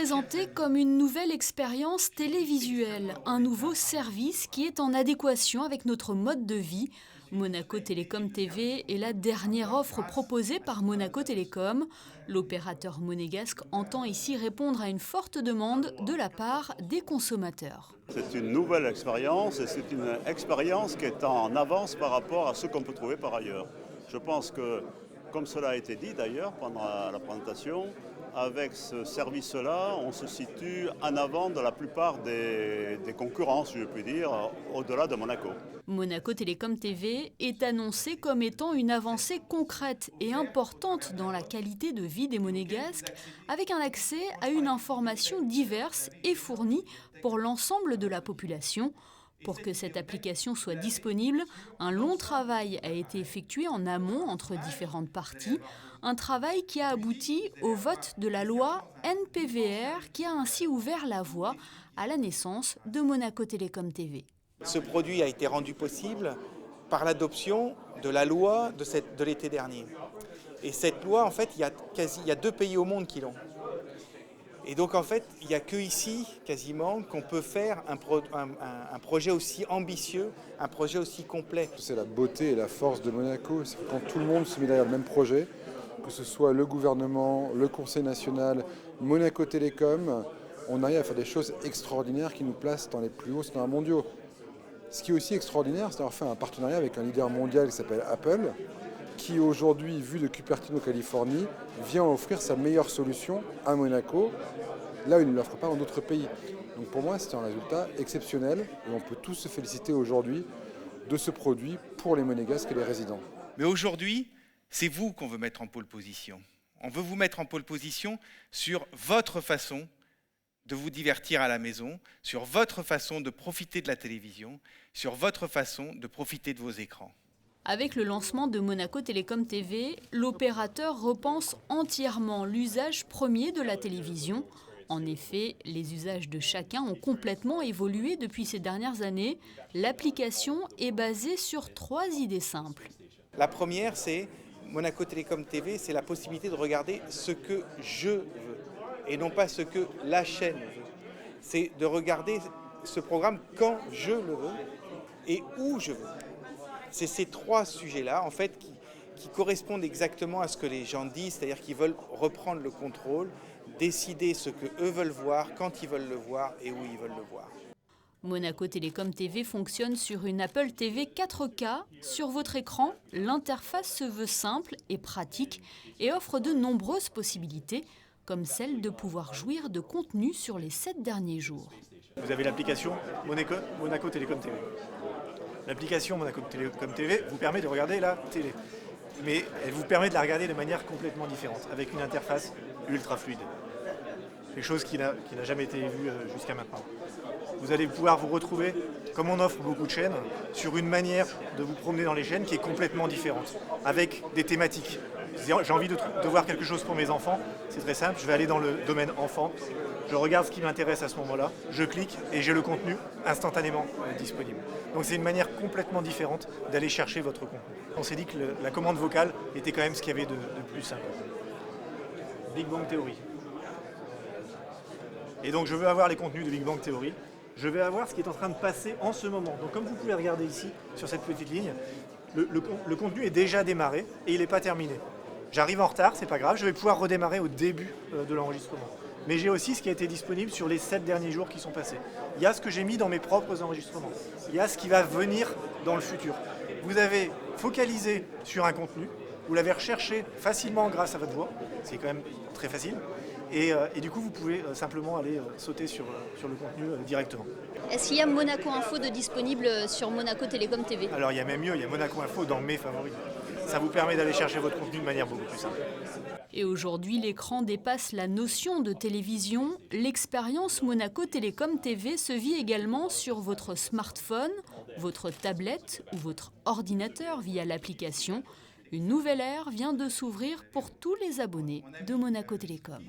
présenté comme une nouvelle expérience télévisuelle, un nouveau service qui est en adéquation avec notre mode de vie. Monaco Télécom TV est la dernière offre proposée par Monaco Télécom. L'opérateur monégasque entend ici répondre à une forte demande de la part des consommateurs. C'est une nouvelle expérience et c'est une expérience qui est en avance par rapport à ce qu'on peut trouver par ailleurs. Je pense que, comme cela a été dit d'ailleurs pendant la présentation, avec ce service-là, on se situe en avant de la plupart des concurrents, si je puis dire, au-delà de Monaco. Monaco Télécom TV est annoncé comme étant une avancée concrète et importante dans la qualité de vie des Monégasques, avec un accès à une information diverse et fournie pour l'ensemble de la population. Pour que cette application soit disponible, un long travail a été effectué en amont entre différentes parties, un travail qui a abouti au vote de la loi NPVR qui a ainsi ouvert la voie à la naissance de Monaco Télécom TV. Ce produit a été rendu possible par l'adoption de la loi de l'été dernier. Et cette loi, en fait, il y a 2 pays au monde qui l'ont. Et donc, en fait, il n'y a que ici, quasiment, qu'on peut faire un projet aussi ambitieux, un projet aussi complet. C'est la beauté et la force de Monaco, c'est quand tout le monde se met derrière le même projet, que ce soit le gouvernement, le Conseil national, Monaco Télécom, on arrive à faire des choses extraordinaires qui nous placent dans les plus hauts standards mondiaux. Ce qui est aussi extraordinaire, c'est d'avoir fait un partenariat avec un leader mondial qui s'appelle Apple, qui aujourd'hui, vu de Cupertino, Californie, vient offrir sa meilleure solution à Monaco, là où il ne l'offre pas dans d'autres pays. Donc pour moi, c'est un résultat exceptionnel et on peut tous se féliciter aujourd'hui de ce produit pour les Monégasques et les résidents. Mais aujourd'hui, c'est vous qu'on veut mettre en pole position. On veut vous mettre en pole position sur votre façon de vous divertir à la maison, sur votre façon de profiter de la télévision, sur votre façon de profiter de vos écrans. Avec le lancement de Monaco Télécom TV, l'opérateur repense entièrement l'usage premier de la télévision. En effet, les usages de chacun ont complètement évolué depuis ces dernières années. L'application est basée sur 3 idées simples. La première, c'est Monaco Télécom TV, c'est la possibilité de regarder ce que je veux et non pas ce que la chaîne veut. C'est de regarder ce programme quand je le veux et où je veux. C'est ces 3 sujets-là, en fait, qui correspondent exactement à ce que les gens disent, c'est-à-dire qu'ils veulent reprendre le contrôle, décider ce qu'eux veulent voir, quand ils veulent le voir et où ils veulent le voir. Monaco Télécom TV fonctionne sur une Apple TV 4K. Sur votre écran, l'interface se veut simple et pratique et offre de nombreuses possibilités, comme celle de pouvoir jouir de contenu sur les 7 derniers jours. Vous avez l'application Monaco Télécom TV. L'application Monaco Télécom TV vous permet de regarder la télé, mais elle vous permet de la regarder de manière complètement différente, avec une interface ultra fluide. Quelque chose qui n'a jamais été vu jusqu'à maintenant. Vous allez pouvoir vous retrouver, comme on offre beaucoup de chaînes, sur une manière de vous promener dans les chaînes qui est complètement différente, avec des thématiques. J'ai envie de voir quelque chose pour mes enfants, c'est très simple, je vais aller dans le domaine enfant, je regarde ce qui m'intéresse à ce moment-là, je clique et j'ai le contenu instantanément disponible. Donc c'est une manière complètement différente d'aller chercher votre contenu. On s'est dit que la commande vocale était quand même ce qu'il y avait de plus simple. Big Bang Theory. Et donc je veux avoir les contenus de Big Bang Theory, je vais avoir ce qui est en train de passer en ce moment. Donc comme vous pouvez regarder ici, sur cette petite ligne, le contenu est déjà démarré et il n'est pas terminé. J'arrive en retard, c'est pas grave, je vais pouvoir redémarrer au début de l'enregistrement. Mais j'ai aussi ce qui a été disponible sur les 7 derniers jours qui sont passés. Il y a ce que j'ai mis dans mes propres enregistrements. Il y a ce qui va venir dans le futur. Vous avez focalisé sur un contenu, vous l'avez recherché facilement grâce à votre voix, c'est quand même très facile. Et du coup, vous pouvez simplement aller sauter sur le contenu directement. Est-ce qu'il y a Monaco Info de disponible sur Monaco Télécom TV? Alors il y a même mieux, il y a Monaco Info dans mes favoris. Ça vous permet d'aller chercher votre contenu de manière beaucoup plus simple. Et aujourd'hui, l'écran dépasse la notion de télévision. L'expérience Monaco Télécom TV se vit également sur votre smartphone, votre tablette ou votre ordinateur via l'application. Une nouvelle ère vient de s'ouvrir pour tous les abonnés de Monaco Télécom.